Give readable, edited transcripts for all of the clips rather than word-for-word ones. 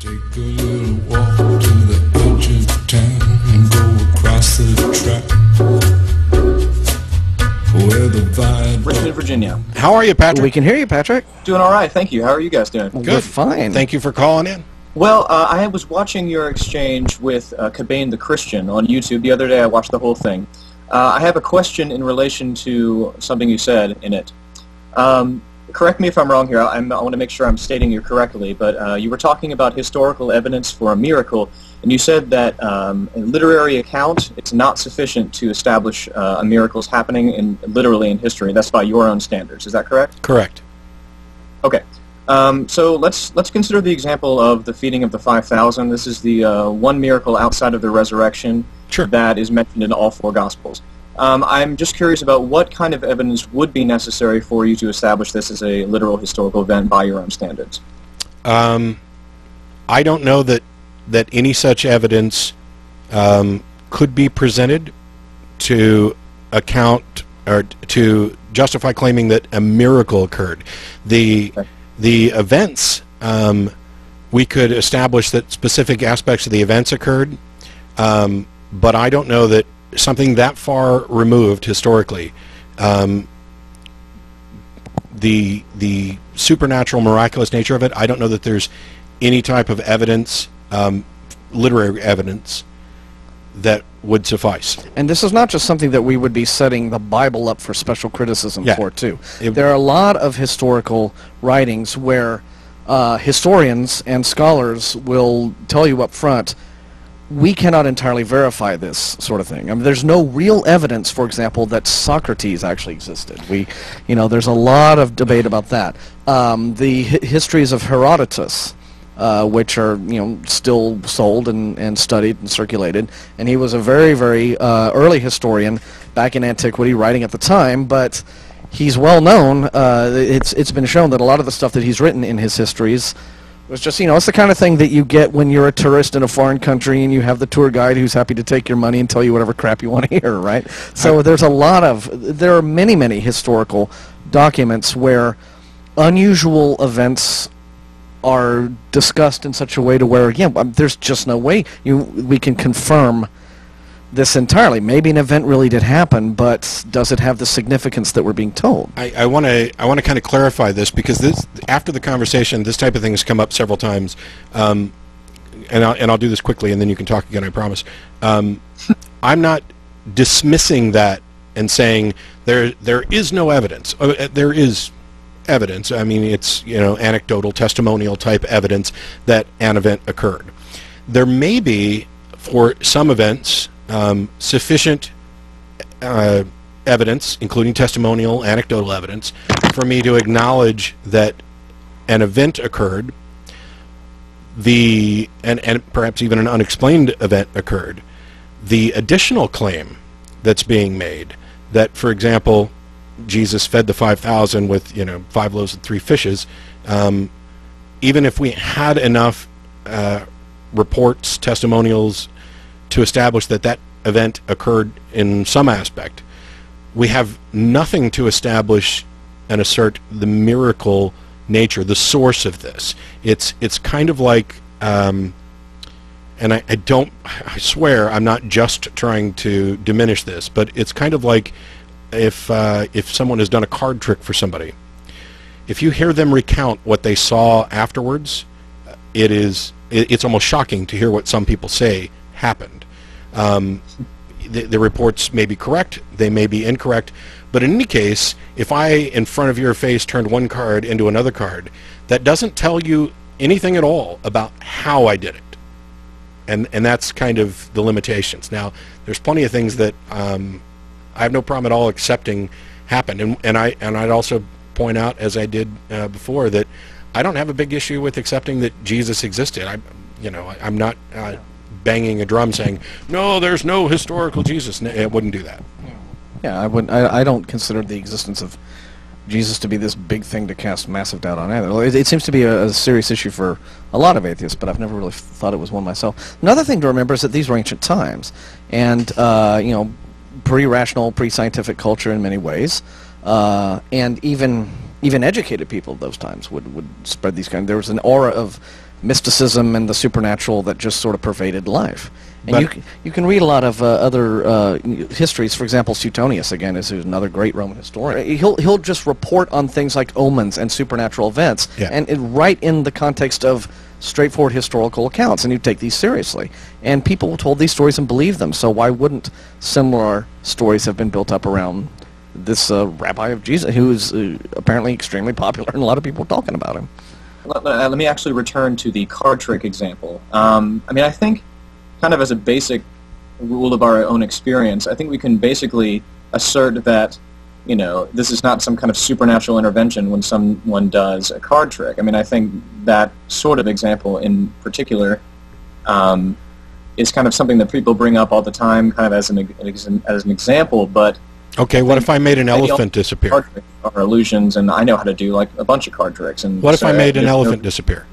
Take a little walk to the edge of town and go across the track where the vibe. Richmond, Virginia. How are you, Patrick? We can hear you, Patrick. Doing all right, thank you. How are you guys doing? Good. We're fine. Thank you for calling in. Well, I was watching your exchange with Cobain the Christian on YouTube the other day. I watched the whole thing. I have a question in relation to something you said in it. Correct me if I'm wrong here. I want to make sure I'm stating you correctly, but you were talking about historical evidence for a miracle, and you said that a literary account, it's not sufficient to establish a miracle's happening literally in history. That's by your own standards. Is that correct? Correct. Okay. So let's consider the example of the feeding of the 5,000. This is the one miracle outside of the resurrection that is mentioned in all four Gospels. I'm just curious about what kind of evidence would be necessary for you to establish this as a literal historical event by your own standards. I don't know that any such evidence could be presented to account or to justify claiming that a miracle occurred. The events, we could establish that specific aspects of the events occurred, but I don't know that something that far removed historically, the supernatural, miraculous nature of it, I don't know that there's any type of evidence, literary evidence, that would suffice. And this is not just something that we would be setting the Bible up for special criticism for, too. There are a lot of historical writings where historians and scholars will tell you up front, we cannot entirely verify this sort of thing. I mean, there's no real evidence, for example, that Socrates actually existed. There's a lot of debate about that. The histories of Herodotus, which are still sold and studied and circulated, and he was a very, very early historian back in antiquity, writing at the time, but he's well known. It's been shown that a lot of the stuff that he's written in his histories was just, it's the kind of thing that you get when you're a tourist in a foreign country and you have the tour guide who's happy to take your money and tell you whatever crap you want to hear, right? So there are many, many historical documents where unusual events are discussed in such a way to where, there's just no way we can confirm this entirely. Maybe an event really did happen, but does it have the significance that we're being told? I want to kind of clarify this, because after the conversation, this type of thing has come up several times, and I'll do this quickly, and then you can talk again, I promise. I'm not dismissing that and saying there is no evidence. There is evidence. I mean, it's anecdotal, testimonial type evidence that an event occurred. There may be, for some events, sufficient evidence, including testimonial, anecdotal evidence, for me to acknowledge that an event occurred, and perhaps even an unexplained event occurred. The additional claim that's being made, that, for example, Jesus fed the 5,000 with 5 loaves and 3 fishes, even if we had enough reports, testimonials, to establish that event occurred in some aspect, we have nothing to establish and assert the miracle nature, the source of this. It's kind of like, and I swear I'm not just trying to diminish this, but it's kind of like if someone has done a card trick for somebody. If you hear them recount what they saw afterwards, it's almost shocking to hear what some people say happened. The reports may be correct, they may be incorrect, but in any case, if I, in front of your face, turned one card into another card, that doesn't tell you anything at all about how I did it. And that's kind of the limitations. Now, there's plenty of things that I have no problem at all accepting happened, and I'd also point out, as I did before, that I don't have a big issue with accepting that Jesus existed. I'm not banging a drum saying, no, there's no historical Jesus. It wouldn't do that. Yeah, I don't consider the existence of Jesus to be this big thing to cast massive doubt on either. It seems to be a serious issue for a lot of atheists, but I've never really thought it was one myself. Another thing to remember is that these were ancient times, and pre-rational, pre-scientific culture in many ways, and even educated people of those times would spread these kind. There was an aura of mysticism and the supernatural that just sort of pervaded life. And you can read a lot of other histories. For example, Suetonius, again, is another great Roman historian. He'll just report on things like omens and supernatural events, and right in the context of straightforward historical accounts, and you take these seriously. And people told these stories and believed them, so why wouldn't similar stories have been built up around this rabbi of Jesus, who is apparently extremely popular, and a lot of people talking about him? Let me actually return to the card trick example. I mean, I think, kind of as a basic rule of our own experience, I think we can basically assert that, you know, this is not some kind of supernatural intervention when someone does a card trick. I mean, I think that sort of example in particular is kind of something that people bring up all the time, kind of as an example. But okay, what if I made an elephant disappear? Card tricks are illusions, and I know how to do like a bunch of card tricks. And what if I made an elephant disappear?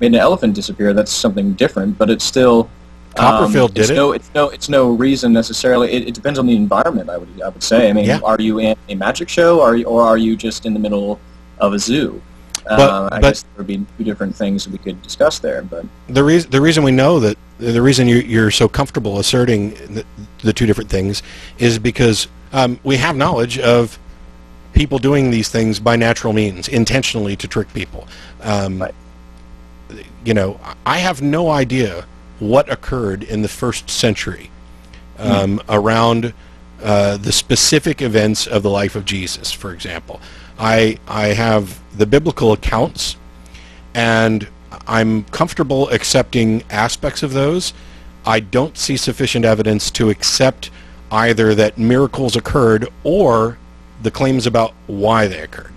Made an elephant disappear? That's something different, but it's still. Copperfield did it. It's no reason necessarily. It depends on the environment. I would say. I mean, are you in a magic show, or are you just in the middle of a zoo? I guess there would be two different things we could discuss there. But the reason we know that the reason you're so comfortable asserting the two different things is because we have knowledge of people doing these things by natural means, intentionally to trick people. Right. You know, I have no idea what occurred in the first century around the specific events of the life of Jesus, for example. I have the biblical accounts, and I'm comfortable accepting aspects of those. I don't see sufficient evidence to accept either that miracles occurred or the claims about why they occurred.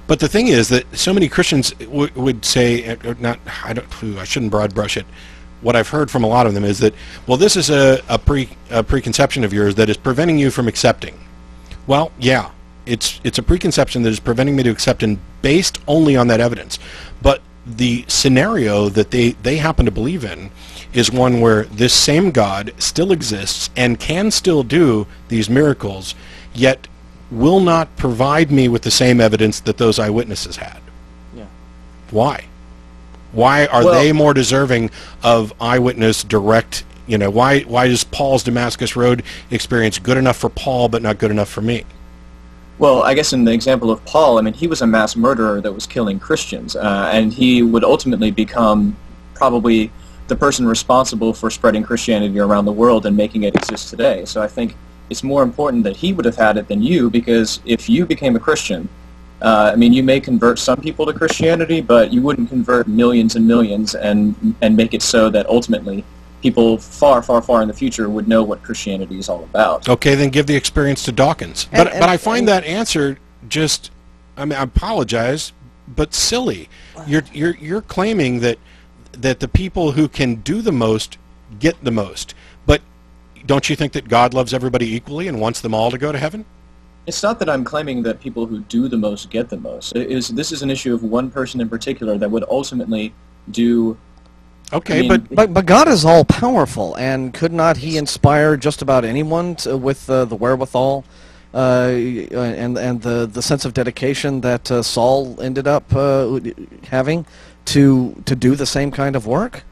But the thing is that so many Christians would say, I shouldn't broad brush it. What I've heard from a lot of them is that, well, this is a preconception of yours that is preventing you from accepting. Well, yeah, it's a preconception that is preventing me to accept, and based only on that evidence. But the scenario that they happen to believe in is one where this same God still exists and can still do these miracles, yet will not provide me with the same evidence that those eyewitnesses had. Yeah. Why? Why are they more deserving of eyewitness direct, you know, why is Paul's Damascus Road experience good enough for Paul but not good enough for me? Well, I guess in the example of Paul, I mean, he was a mass murderer that was killing Christians, and he would ultimately become probably the person responsible for spreading Christianity around the world and making it exist today. So I think it's more important that he would have had it than you, because if you became a Christian, I mean, you may convert some people to Christianity, but you wouldn't convert millions and millions and make it so that ultimately people far, far, far in the future would know what Christianity is all about. Okay, then give the experience to Dawkins. But I find that answer just, I mean, I apologize, but silly. You're claiming that the people who can do the most get the most. But don't you think that God loves everybody equally and wants them all to go to heaven? It's not that I'm claiming that people who do the most get the most. This is an issue of one person in particular that would ultimately do... Okay, I mean, but God is all-powerful, and could not he inspire just about anyone with the wherewithal and the sense of dedication that Saul ended up having to do the same kind of work?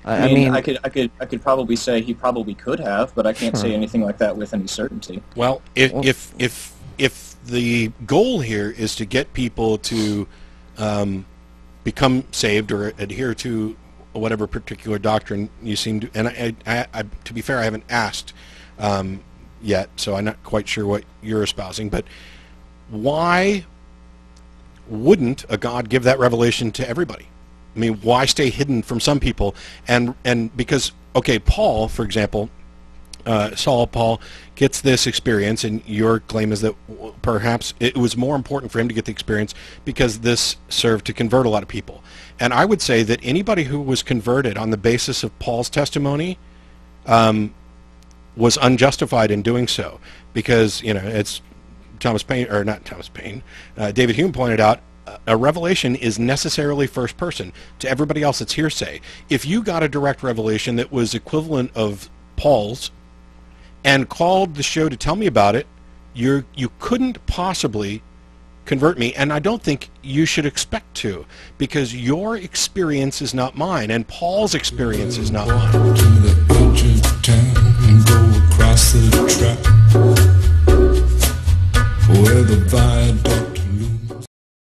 I mean, I could probably say he probably could have, but I can't say anything like that with any certainty. Well, if the goal here is to get people to become saved or adhere to whatever particular doctrine you seem to, and I to be fair, I haven't asked yet, so I'm not quite sure what you're espousing, but why wouldn't a God give that revelation to everybody? I mean, why stay hidden from some people? And because, okay, Paul, for example, Paul gets this experience, and your claim is that perhaps it was more important for him to get the experience because this served to convert a lot of people. And I would say that anybody who was converted on the basis of Paul's testimony was unjustified in doing so, because, you know, it's David Hume pointed out, a revelation is necessarily first person. To everybody else, it's hearsay. If you got a direct revelation that was equivalent of Paul's and called the show to tell me about it, you couldn't possibly convert me, and I don't think you should expect to, because your experience is not mine, and Paul's experience is not mine. To the edge of town and go across the track where the viaduct